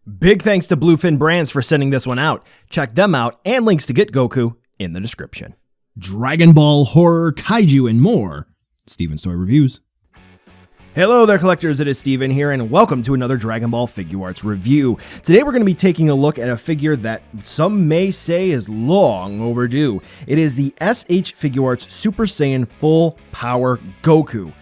Big thanks to Bluefin Brands for sending this one out. Check them out and links to get Goku in the description. Dragon Ball, horror, kaiju, and more. Steven's Toy Reviews. Hello there, collectors. It is Steven here, and welcome to another Dragon Ball Figuarts review. Today we're going to be taking a look at a figure that some may say is long overdue. It is the SH Figuarts Super Saiyan Full Power Goku.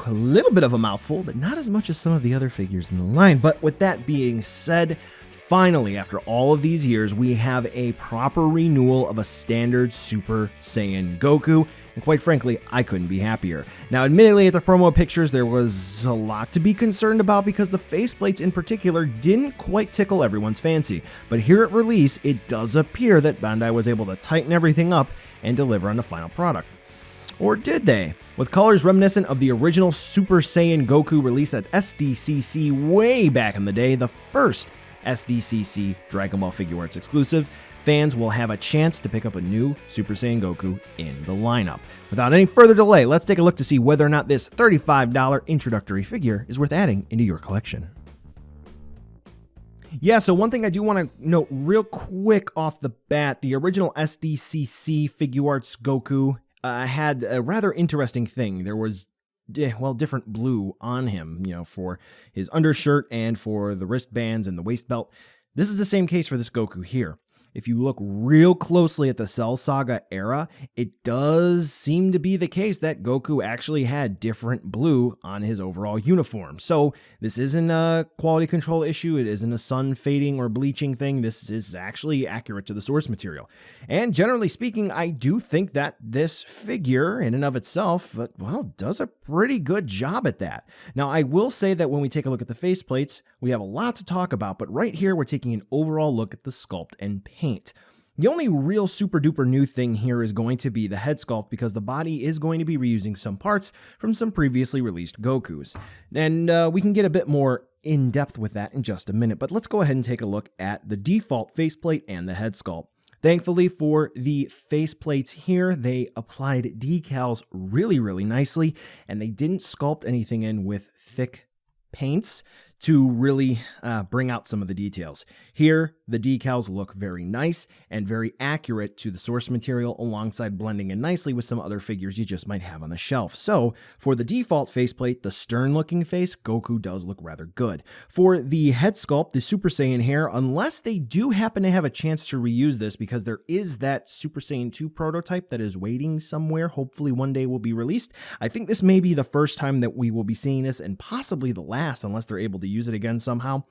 A little bit of a mouthful, but not as much as some of the other figures in the line. But with that being said, finally, after all of these years, we have a proper renewal of a standard Super Saiyan Goku, and quite frankly, I couldn't be happier. Now, admittedly, at the promo pictures, there was a lot to be concerned about because the faceplates in particular didn't quite tickle everyone's fancy. But here at release, it does appear that Bandai was able to tighten everything up and deliver on the final product. Or did they? With colors reminiscent of the original Super Saiyan Goku released at SDCC way back in the day, the first SDCC Dragon Ball Figuarts exclusive, fans will have a chance to pick up a new Super Saiyan Goku in the lineup. Without any further delay, let's take a look to see whether or not this $35 introductory figure is worth adding into your collection. Yeah, so one thing I do want to note real quick off the bat, the original SDCC Figuarts Goku had a rather interesting thing. There was, different blue on him, for his undershirt and for the wristbands and the waist belt. This is the same case for this Goku here. If you look real closely at the Cell Saga era, it does seem to be the case that Goku actually had different blue on his overall uniform. So this isn't a quality control issue. It isn't a sun fading or bleaching thing. This is actually accurate to the source material. And generally speaking, I do think that this figure in and of itself, does a pretty good job at that. Now, I will say that when we take a look at the faceplates, we have a lot to talk about, but right here, we're taking an overall look at the sculpt and paint. The only real super duper new thing here is going to be the head sculpt because the body is going to be reusing some parts from some previously released Gokus. And we can get a bit more in depth with that in just a minute, but let's go ahead and take a look at the default faceplate and the head sculpt. Thankfully for the faceplates here, they applied decals really nicely, and they didn't sculpt anything in with thick paints to really bring out some of the details. Here, the decals look very nice and very accurate to the source material alongside blending in nicely with some other figures you just might have on the shelf. So, for the default faceplate, the stern-looking face, Goku does look rather good. For the head sculpt, the Super Saiyan hair, unless they do happen to have a chance to reuse this because there is that Super Saiyan 2 prototype that is waiting somewhere, hopefully one day will be released. I think this may be the first time that we will be seeing this and possibly the last unless they're able to use it again somehow.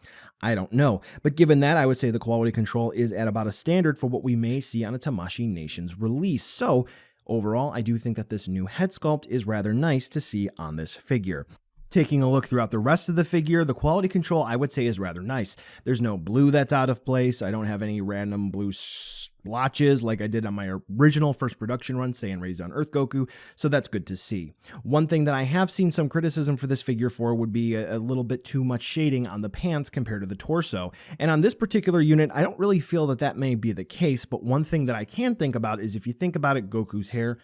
I don't know. But given that, I would say the quality control is at about a standard for what we may see on a Tamashii Nations release. So overall, I do think that this new head sculpt is rather nice to see on this figure. Taking a look throughout the rest of the figure, the quality control I would say is rather nice. There's no blue that's out of place. I don't have any random blue splotches like I did on my original first production run, Saiyan Raised on Earth Goku, so that's good to see. One thing that I have seen some criticism for this figure for would be a little bit too much shading on the pants compared to the torso. And on this particular unit, I don't really feel that that may be the case, but one thing that I can think about is if you think about it, Goku's hair,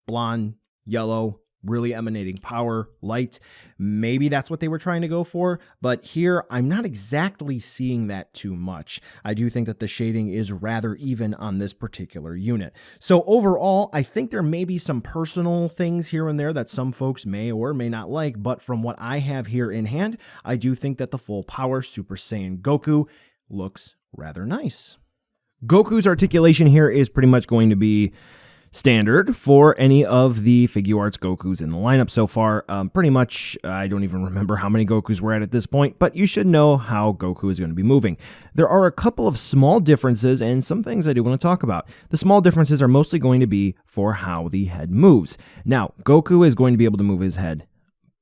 blonde, yellow, really emanating power, light. Maybe that's what they were trying to go for, but here I'm not exactly seeing that too much. I do think that the shading is rather even on this particular unit. So overall, I think there may be some personal things here and there that some folks may or may not like, but from what I have here in hand, I do think that the full power Super Saiyan Goku looks rather nice. Goku's articulation here is pretty much going to be standard for any of the Figuarts Gokus in the lineup so far. Pretty much, I don't even remember how many Gokus we're at this point, but you should know how Goku is going to be moving. There are a couple of small differences and some things I do want to talk about. The small differences are mostly going to be for how the head moves. Now, Goku is going to be able to move his head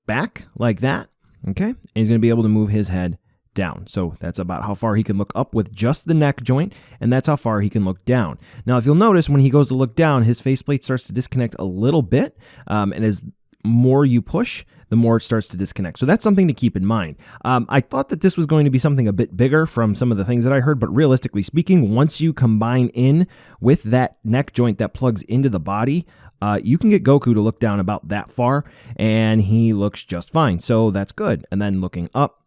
back like that, okay? And he's going to be able to move his head down. So that's about how far he can look up with just the neck joint, and that's how far he can look down. Now, if you'll notice, when he goes to look down, his faceplate starts to disconnect a little bit, and as more you push, the more it starts to disconnect. So that's something to keep in mind. I thought that this was going to be something a bit bigger from some of the things that I heard, but realistically speaking, once you combine in with that neck joint that plugs into the body, you can get Goku to look down about that far, and he looks just fine. So that's good. And then looking up,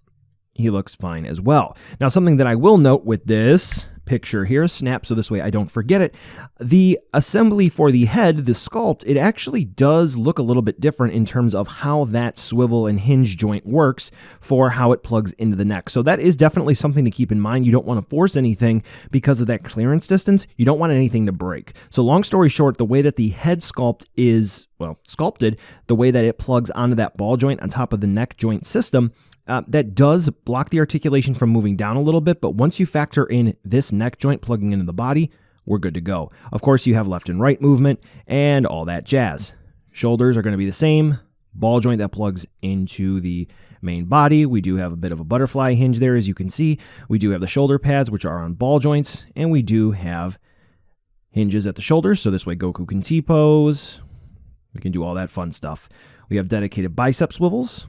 he looks fine as well. Now, something that I will note with this picture here, snap so this way I don't forget it, the assembly for the head, the sculpt, it actually does look a little bit different in terms of how that swivel and hinge joint works for how it plugs into the neck. So that is definitely something to keep in mind. You don't want to force anything because of that clearance distance. You don't want anything to break. So long story short, the way that the head sculpt is, well, sculpted, the way that it plugs onto that ball joint on top of the neck joint system, that does block the articulation from moving down a little bit, but once you factor in this neck joint plugging into the body, we're good to go. Of course, you have left and right movement and all that jazz. Shoulders are going to be the same. Ball joint that plugs into the main body. We do have a bit of a butterfly hinge there, as you can see. We do have the shoulder pads, which are on ball joints, and we do have hinges at the shoulders, so this way Goku can T-pose. We can do all that fun stuff. We have dedicated bicep swivels.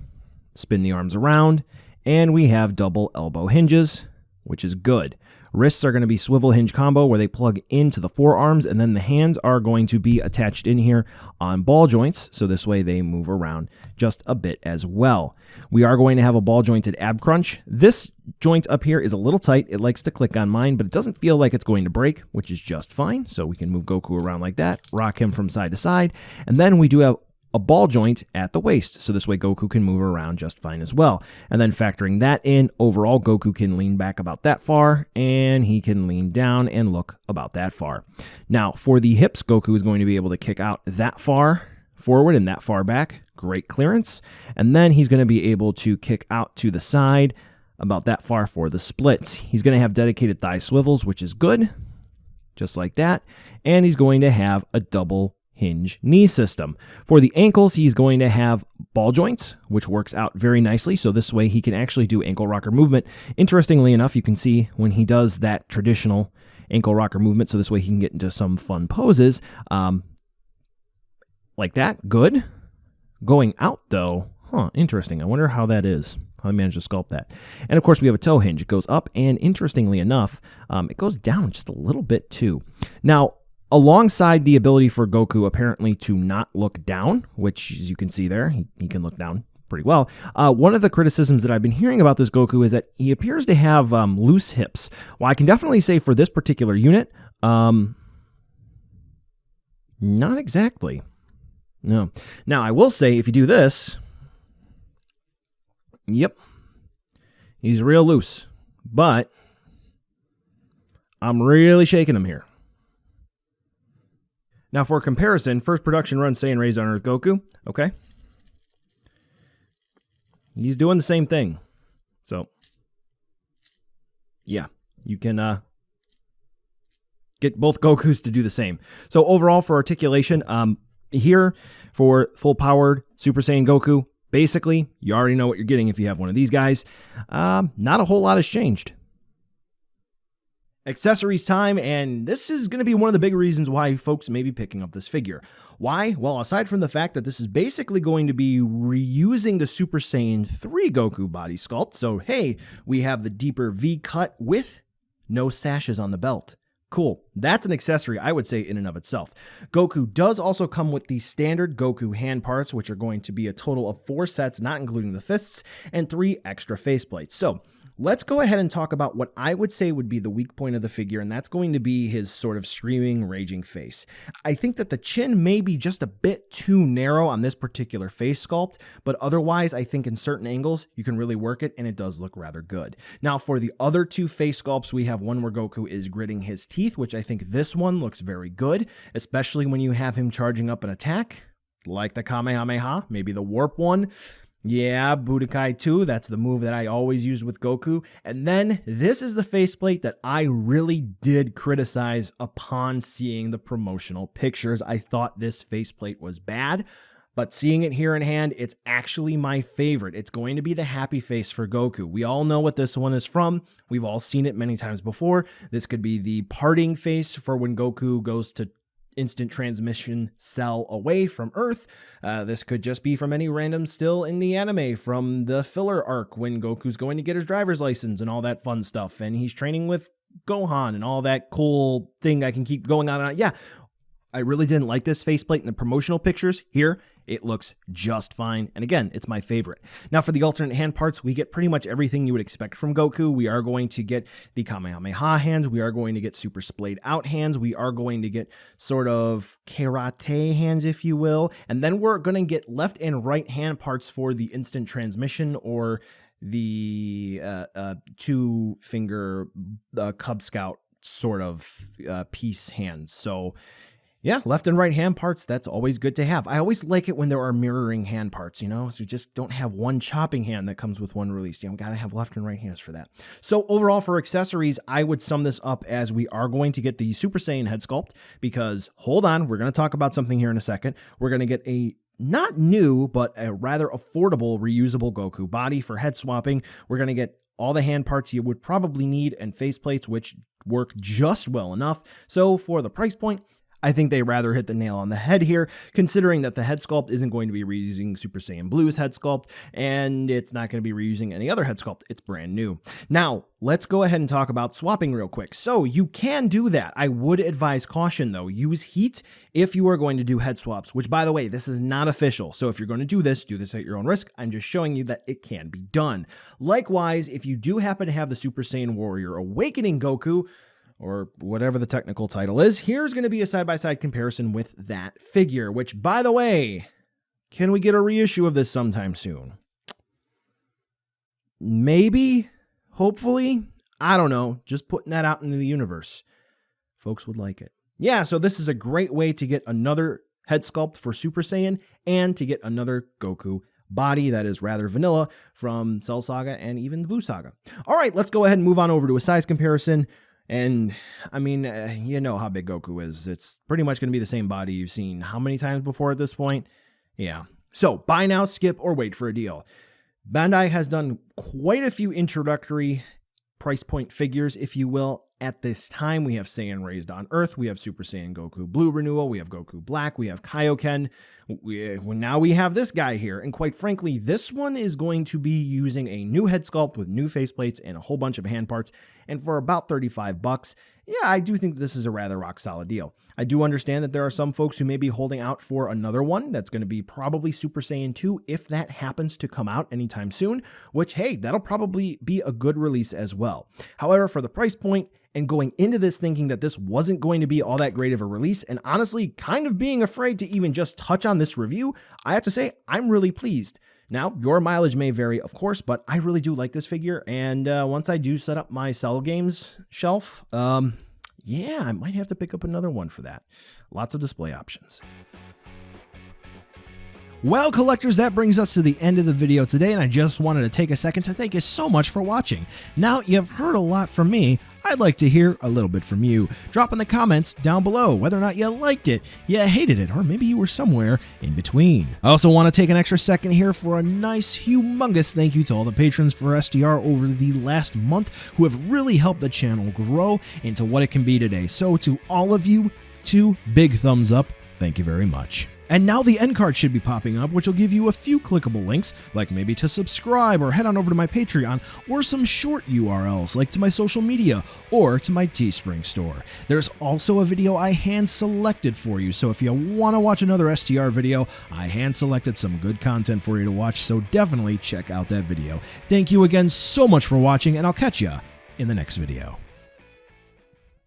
Spin the arms around, and we have double elbow hinges, which is good. Wrists are going to be swivel hinge combo where they plug into the forearms, and then the hands are going to be attached in here on ball joints, so this way they move around just a bit as well. We are going to have a ball jointed ab crunch. This joint up here is a little tight. It likes to click on mine, but it doesn't feel like it's going to break, which is just fine. So we can move Goku around like that, rock him from side to side, and then we do have a ball joint at the waist, so this way Goku can move around just fine as well. And then factoring that in, overall Goku can lean back about that far, and he can lean down and look about that far. Now, for the hips, Goku is going to be able to kick out that far forward and that far back. Great clearance. And then he's going to be able to kick out to the side about that far for the splits. He's going to have dedicated thigh swivels, which is good, just like that. And he's going to have a double hinge knee system. For the ankles, he's going to have ball joints, which works out very nicely. So this way he can actually do ankle rocker movement. Interestingly enough, you can see when he does that traditional ankle rocker movement, so this way he can get into some fun poses like that. Good. Going out though, interesting. I wonder how that is. How they managed to sculpt that. And of course we have a toe hinge. It goes up, and interestingly enough, it goes down just a little bit too. Now, alongside the ability for Goku apparently to not look down, which as you can see there, he can look down pretty well. One of the criticisms that I've been hearing about this Goku is that he appears to have loose hips. Well, I can definitely say for this particular unit, not exactly. No. Now, I will say if you do this, yep, he's real loose, but I'm really shaking him here. Now, for comparison, first production run Saiyan Raised on Earth Goku, okay? He's doing the same thing. So, yeah, you can get both Gokus to do the same. So, overall, for articulation, here for full-powered Super Saiyan Goku, basically, you already know what you're getting if you have one of these guys. Not a whole lot has changed. Accessories time, and this is going to be one of the big reasons why folks may be picking up this figure. Why? Well, aside from the fact that this is basically going to be reusing the Super Saiyan 3 Goku body sculpt, so hey, we have the deeper V cut with no sashes on the belt. Cool. That's an accessory, I would say, in and of itself. Goku does also come with the standard Goku hand parts, which are going to be a total of 4 sets, not including the fists, and 3 extra faceplates. So, let's go ahead and talk about what I would say would be the weak point of the figure, and that's going to be his sort of screaming, raging face. I think that the chin may be just a bit too narrow on this particular face sculpt, but otherwise, I think in certain angles, you can really work it, and it does look rather good. Now, for the other 2 face sculpts, we have one where Goku is gritting his teeth, which I think this one looks very good, especially when you have him charging up an attack, like the Kamehameha, maybe the Warp one. Yeah, Budokai 2, that's the move that I always use with Goku. And then this is the faceplate that I really did criticize upon seeing the promotional pictures. I thought this faceplate was bad, but seeing it here in hand, it's actually my favorite. It's going to be the happy face for Goku. We all know what this one is from. We've all seen it many times before. This could be the parting face for when Goku goes to instant transmission cell away from Earth. This could just be from any random still in the anime from the filler arc when Goku's going to get his driver's license and all that fun stuff, and he's training with Gohan and all that cool thing I can keep going on and on. Yeah, I really didn't like this faceplate in the promotional pictures. Here, it looks just fine. And again, it's my favorite. Now for the alternate hand parts, we get pretty much everything you would expect from Goku. We are going to get the Kamehameha hands. We are going to get super splayed out hands. We are going to get sort of karate hands, if you will. And then we're going to get left and right hand parts for the instant transmission or the two-finger Cub Scout sort of piece hands. So yeah, left and right hand parts, that's always good to have. I always like it when there are mirroring hand parts, you know, so you just don't have one chopping hand that comes with one release. You know, gotta have left and right hands for that. So overall for accessories, I would sum this up as we are going to get the Super Saiyan head sculpt because, hold on, we're going to talk about something here in a second. We're going to get a not new, but a rather affordable reusable Goku body for head swapping. We're going to get all the hand parts you would probably need and faceplates, which work just well enough. So for the price point, I think they rather hit the nail on the head here, considering that the head sculpt isn't going to be reusing Super Saiyan Blue's head sculpt, and it's not going to be reusing any other head sculpt. It's brand new. Now, let's go ahead and talk about swapping real quick. So you can do that. I would advise caution, though. Use heat if you are going to do head swaps, which, by the way, this is not official. So if you're going to do this at your own risk. I'm just showing you that it can be done. Likewise, if you do happen to have the Super Saiyan Warrior Awakening Goku, or whatever the technical title is, here's going to be a side-by-side comparison with that figure, which, by the way, can we get a reissue of this sometime soon? Maybe? Hopefully? I don't know. Just putting that out into the universe. Folks would like it. Yeah, so this is a great way to get another head sculpt for Super Saiyan and to get another Goku body that is rather vanilla from Cell Saga and even the Buu Saga. All right, let's go ahead and move on over to a size comparison. And, I mean, you know how big Goku is. It's pretty much going to be the same body you've seen how many times before at this point? Yeah. So, buy now, skip, or wait for a deal. Bandai has done quite a few introductory price point figures, if you will. At this time, we have Saiyan Raised on Earth, we have Super Saiyan Goku Blue Renewal, we have Goku Black, we have Kaioken. Now we have this guy here, and quite frankly, this one is going to be using a new head sculpt with new faceplates and a whole bunch of hand parts, and for about $35, yeah, I do think this is a rather rock solid deal. I do understand that there are some folks who may be holding out for another one that's going to be probably Super Saiyan 2 if that happens to come out anytime soon, which, hey, that'll probably be a good release as well. However, for the price point, and going into this thinking that this wasn't going to be all that great of a release, and honestly kind of being afraid to even just touch on this review, I have to say I'm really pleased. Now, your mileage may vary, of course, but I really do like this figure, and once I do set up my Cell Games shelf, yeah, I might have to pick up another one for that. Lots of display options. Well, collectors, that brings us to the end of the video today, and I just wanted to take a second to thank you so much for watching. Now, you've heard a lot from me. I'd like to hear a little bit from you. Drop in the comments down below whether or not you liked it, you hated it, or maybe you were somewhere in between. I also want to take an extra second here for a nice, humongous thank you to all the patrons for SDR over the last month who have really helped the channel grow into what it can be today. So to all of you, 2 big thumbs up. Thank you very much. And now the end card should be popping up, which will give you a few clickable links, like maybe to subscribe or head on over to my Patreon, or some short URLs like to my social media or to my Teespring store. There's also a video I hand selected for you, so if you want to watch another STR video, I hand selected some good content for you to watch, so definitely check out that video. Thank you again so much for watching, and I'll catch ya in the next video.